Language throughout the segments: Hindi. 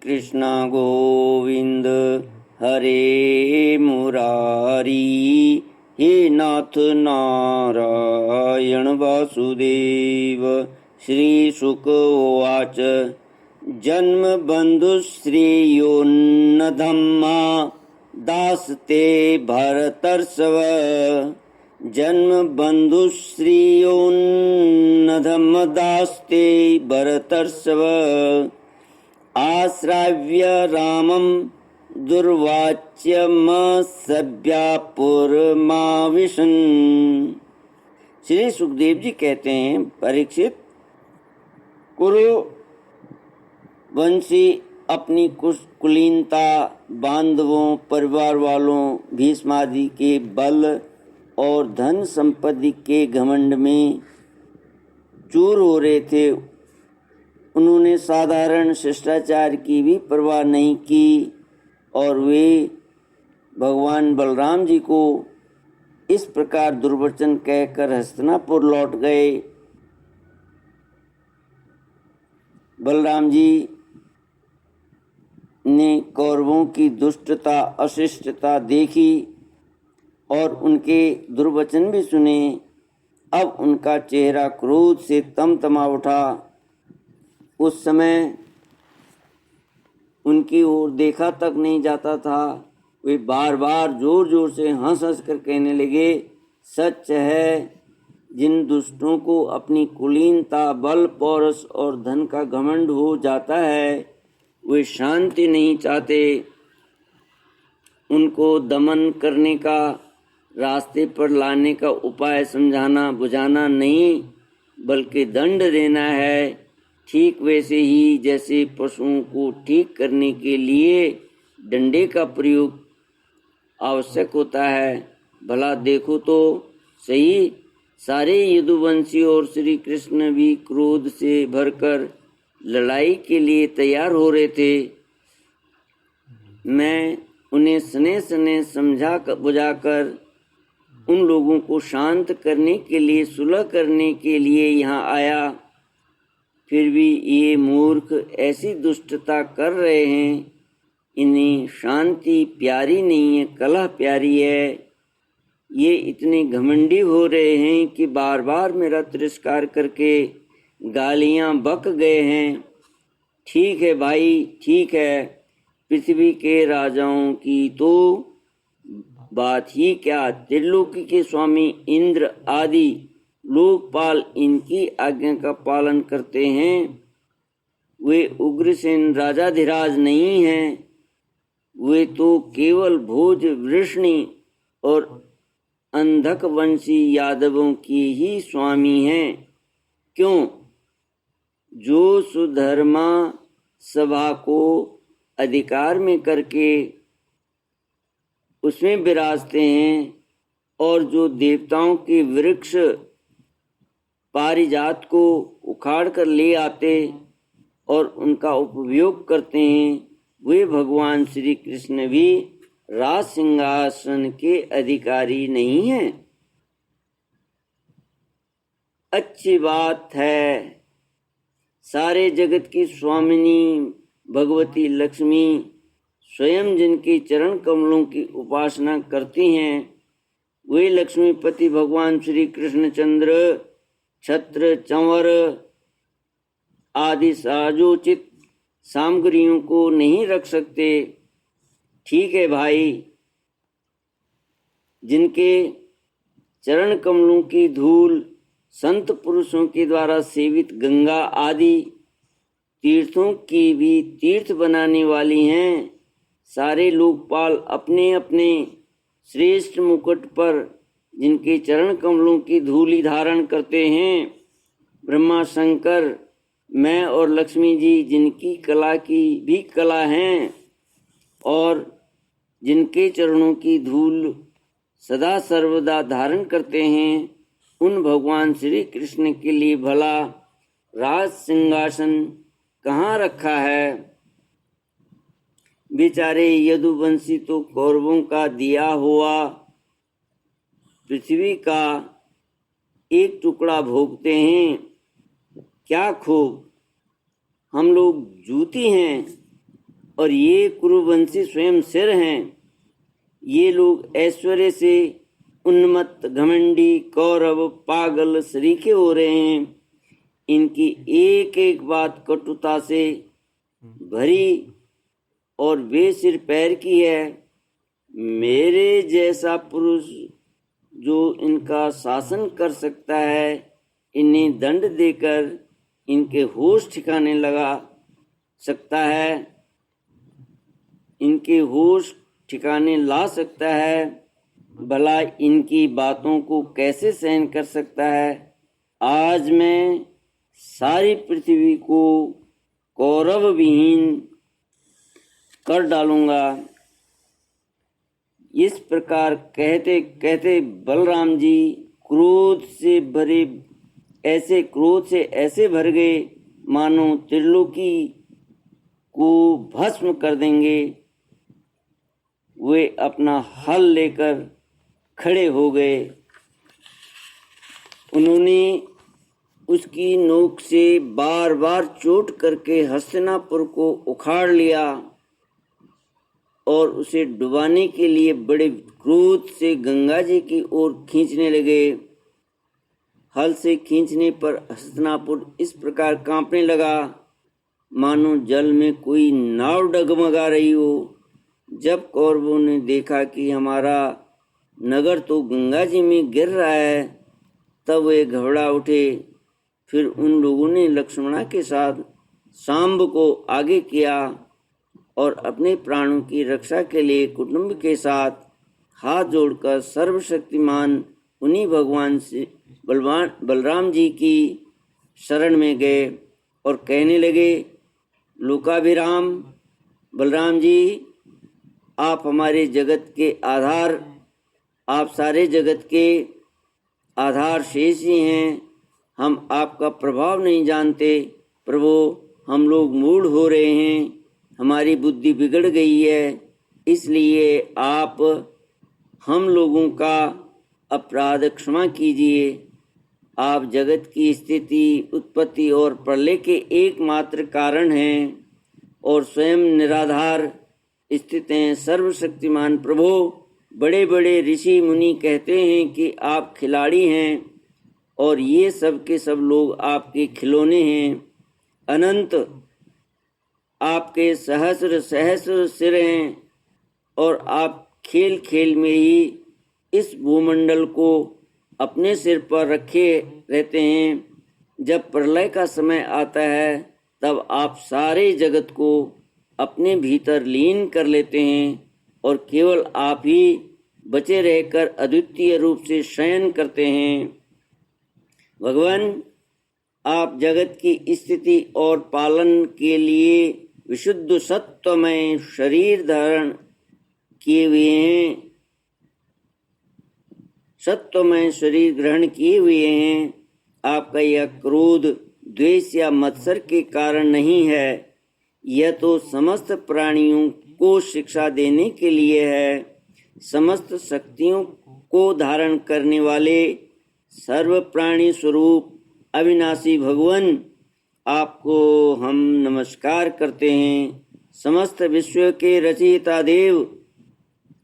कृष्ण गोविंद हरे मुरारी। हे नाथ नारायण वासुदेव। श्री शुक उवाच जन्म बन्धुश्रेयोन्न धम्मा दास्ते भरतर्षभ। जन्म बन्धुश्रेयोन्न धम्म दास्ते भरतर्षभ। आश्राव्य रामं दुर्वाच्यमसभ्यापुरमाविशन्। श्री सुखदेव जी कहते हैं, परीक्षित, कुरु वंशी अपनी कुलीनता, बांधवों, परिवार वालों, भीष्मादि के बल और धन संपत्ति के घमंड में चूर हो रहे थे। उन्होंने साधारण शिष्टाचार की भी परवाह नहीं की और वे भगवान बलराम जी को इस प्रकार दुर्वचन कहकर हस्तिनापुर लौट गए। बलराम जी ने कौरवों की दुष्टता, अशिष्टता देखी और उनके दुर्वचन भी सुने। अब उनका चेहरा क्रोध से तमतमा उठा। उस समय उनकी ओर देखा तक नहीं जाता था। वे बार बार जोर जोर से हंस हंस कर कहने लगे, सच है, जिन दुष्टों को अपनी कुलीनता, बल, पौरुष और धन का घमंड हो जाता है, वे शांति नहीं चाहते। उनको दमन करने का, रास्ते पर लाने का उपाय समझाना बुझाना नहीं, बल्कि दंड देना है। ठीक वैसे ही जैसे पशुओं को ठीक करने के लिए डंडे का प्रयोग आवश्यक होता है। भला देखो तो सही, सारे यदुवंशी और श्री कृष्ण भी क्रोध से भरकर लड़ाई के लिए तैयार हो रहे थे। मैं उन्हें सने सने समझा बुझाकर उन लोगों को शांत करने के लिए, सुलह करने के लिए यहाँ आया। फिर भी ये मूर्ख ऐसी दुष्टता कर रहे हैं। इन्हें शांति प्यारी नहीं है, कलह प्यारी है। ये इतने घमंडी हो रहे हैं कि बार बार मेरा तिरस्कार करके गालियाँ बक गए हैं। ठीक है भाई, ठीक है, पृथ्वी के राजाओं की तो बात ही क्या, त्रिलोकी के स्वामी इंद्र आदि लोकपाल इनकी आज्ञा का पालन करते हैं। वे उग्रसेन राजाधिराज नहीं हैं। वे तो केवल भोज वृष्णि और अंधक वंशी यादवों की ही स्वामी हैं। क्यों? जो सुधर्मा सभा को अधिकार में करके उसमें विराजते हैं और जो देवताओं के वृक्ष पारिजात को उखाड़ कर ले आते और उनका उपयोग करते हैं, वे भगवान श्री कृष्ण भी राज सिंहासन के अधिकारी नहीं हैं। अच्छी बात है, सारे जगत की स्वामिनी भगवती लक्ष्मी स्वयं जिनके चरण कमलों की उपासना करती हैं, वे लक्ष्मीपति भगवान श्री कृष्णचंद्र छत्र, चंवर आदि साजोचित सामग्रियों को नहीं रख सकते। ठीक है भाई, जिनके चरण कमलों की धूल संत पुरुषों के द्वारा सेवित गंगा आदि तीर्थों की भी तीर्थ बनाने वाली हैं। सारे लोकपाल अपने अपने श्रेष्ठ मुकुट पर जिनके चरण कमलों की धूलि धारण करते हैं, ब्रह्मा शंकर, मैं और लक्ष्मी जी जिनकी कला की भी कला हैं और जिनके चरणों की धूल सदा सर्वदा धारण करते हैं, उन भगवान श्री कृष्ण के लिए भला राज सिंहासन कहाँ रखा है। बेचारे यदुवंशी तो कौरवों का दिया हुआ पृथ्वी का एक टुकड़ा भोगते हैं। क्या खूब, हम लोग जूती हैं और ये कुरुवंशी स्वयं सिर हैं। ये लोग ऐश्वर्य से उन्मत्त, घमंडी, कौरव, पागल, सरीखे हो रहे हैं। इनकी एक एक बात कटुता से भरी और वे सिर पैर की है। मेरे जैसा पुरुष जो इनका शासन कर सकता है, इन्हें दंड देकर इनके होश ठिकाने लगा सकता है, इनके होश ठिकाने ला सकता है, भला इनकी बातों को कैसे सहन कर सकता है। आज मैं सारी पृथ्वी को कौरव विहीन कर डालूंगा। इस प्रकार कहते कहते बलराम जी क्रोध से ऐसे भर गए मानो त्रिलोकी को भस्म कर देंगे। वे अपना हल लेकर खड़े हो गए। उन्होंने उसकी नोक से बार बार चोट करके हस्तिनापुर को उखाड़ लिया और उसे डुबाने के लिए बड़े क्रोध से गंगा जी की ओर खींचने लगे। हल से खींचने पर हस्तिनापुर इस प्रकार कांपने लगा मानो जल में कोई नाव डगमगा रही हो। जब कौरवों ने देखा कि हमारा नगर तो गंगा जी में गिर रहा है, तब वे घबरा उठे। फिर उन लोगों ने लक्ष्मणा के साथ सांब को आगे किया और अपने प्राणों की रक्षा के लिए कुटुंब के साथ हाथ जोड़कर सर्वशक्तिमान उन्हीं भगवान से बलराम जी की शरण में गए और कहने लगे, लोकाभिराम बलराम जी, आप हमारे जगत के आधार, आप सारे जगत के आधार शेष ही हैं। हम आपका प्रभाव नहीं जानते। प्रभु, हम लोग मूढ़ हो रहे हैं, हमारी बुद्धि बिगड़ गई है, इसलिए आप हम लोगों का अपराध क्षमा कीजिए। आप जगत की स्थिति, उत्पत्ति और प्रलय के एकमात्र कारण हैं और स्वयं निराधार स्थित हैं। सर्वशक्तिमान प्रभु, बड़े बड़े ऋषि मुनि कहते हैं कि आप खिलाड़ी हैं और ये सब के सब लोग आपके खिलौने हैं। अनंत आपके सहस्र सहस्र सिर हैं और आप खेल खेल में ही इस भूमंडल को अपने सिर पर रखे रहते हैं। जब प्रलय का समय आता है, तब आप सारे जगत को अपने भीतर लीन कर लेते हैं और केवल आप ही बचे रहकर अद्वितीय रूप से शयन करते हैं। भगवान, आप जगत की स्थिति और पालन के लिए विशुद्ध सत्वमय शरीर धारण किए हुए हैं, सत्वमय शरीर ग्रहण किए हुए हैं। आपका यह क्रोध, द्वेष या मत्सर के कारण नहीं है, यह तो समस्त प्राणियों को शिक्षा देने के लिए है। समस्त शक्तियों को धारण करने वाले सर्व प्राणी स्वरूप अविनाशी भगवान, आपको हम नमस्कार करते हैं। समस्त विश्व के रचयिता देव,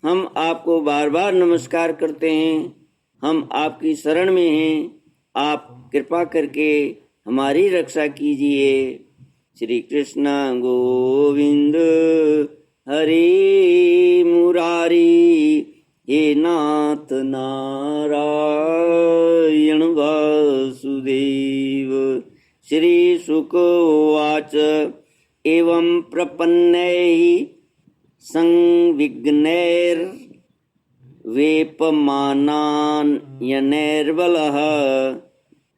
हम आपको बार बार नमस्कार करते हैं। हम आपकी शरण में हैं, आप कृपा करके हमारी रक्षा कीजिए। श्री कृष्ण गोविंद हरे मुरारी, हे नाथ नारायण वासुदेव। श्री शुक उवाच, एवं प्रपन्नैः संविघ्नैर्वेपमानान्यनैर्बलः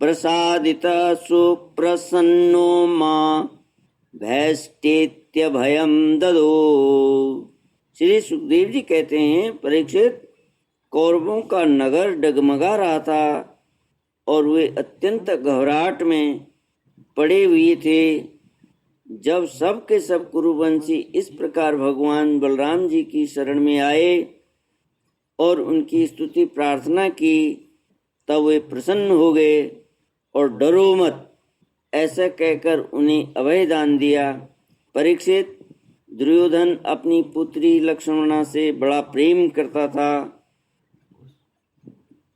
प्रसादितः सुप्रसन्नो मां भैष्टेत्यभयं ददो। श्री सुखदेव जी कहते हैं, परीक्षित, कौरवों का नगर डगमगा रहा था और वे अत्यंत घबराहट में पड़े हुए थे। जब सब के सब कुरुवंशी इस प्रकार भगवान बलराम जी की शरण में आए और उनकी स्तुति प्रार्थना की, तब वे प्रसन्न हो गए और डरो मत ऐसा कहकर उन्हें अभय दान दिया। परीक्षित, दुर्योधन अपनी पुत्री लक्ष्मणा से बड़ा प्रेम करता था।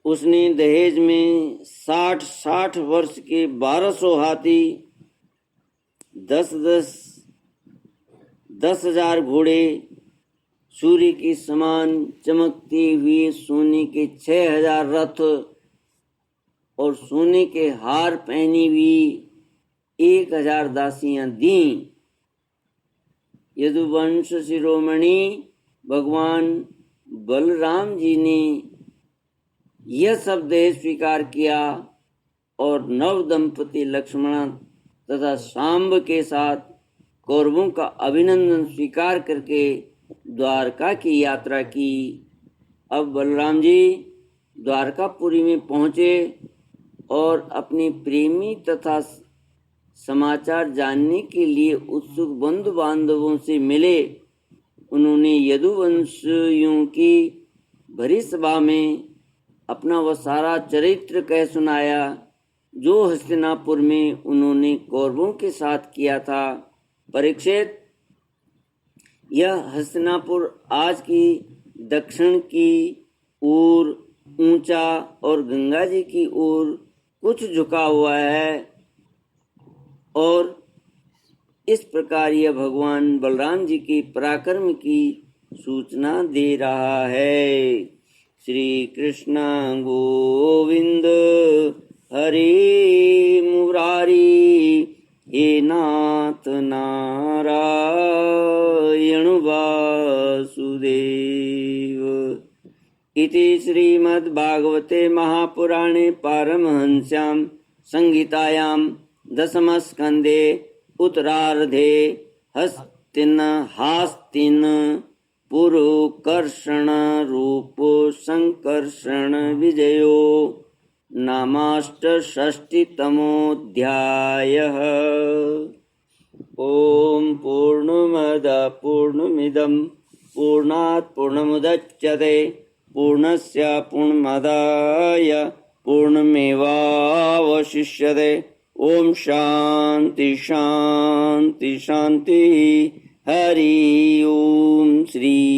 उसने दहेज में 60 वर्ष के 1200 हाथी, 10,000 घोड़े, सूर्य के समान चमकते हुए सोने के 6,000 रथ और सोने के हार पहनी हुई 1,000 दासियां दी। यदुवंश शिरोमणि भगवान बलराम जी ने यह सब दहेज स्वीकार किया और नव दंपति लक्ष्मण तथा सांब के साथ कौरवों का अभिनंदन स्वीकार करके द्वारका की यात्रा की। अब बलराम जी द्वारकापुरी में पहुँचे और अपने प्रेमी तथा समाचार जानने के लिए उत्सुक बंधु बांधवों से मिले। उन्होंने यदुवंशियों की भरी सभा में अपना वह सारा चरित्र कह सुनाया जो हस्तिनापुर में उन्होंने कौरवों के साथ किया था। परीक्षित, यह हस्तिनापुर आज की दक्षिण की ओर ऊंचा और गंगा जी की ओर कुछ झुका हुआ है और इस प्रकार यह भगवान बलराम जी के पराक्रम की सूचना दे रहा है। श्री कृष्ण गोविंद हरे मुरारी, हे नाथ नारायण वासुदेव। इति श्रीमद्भागवते महापुराणे पारमहंस्यां संहितायां दशमस्कन्धे उत्तरार्धे हास्तिन पुरुकर्षण रूप संकर्षण विजयो नामाष्टषष्टितमोऽध्यायः। ॐ पूर्णमदः पूर्णमिदं पूर्णात् पूर्णमुदच्यते पूर्णस्य पूर्णमादाय पूर्णमेवावशिष्यते। ओम शांति शांति शांति। हरि ओम। श्री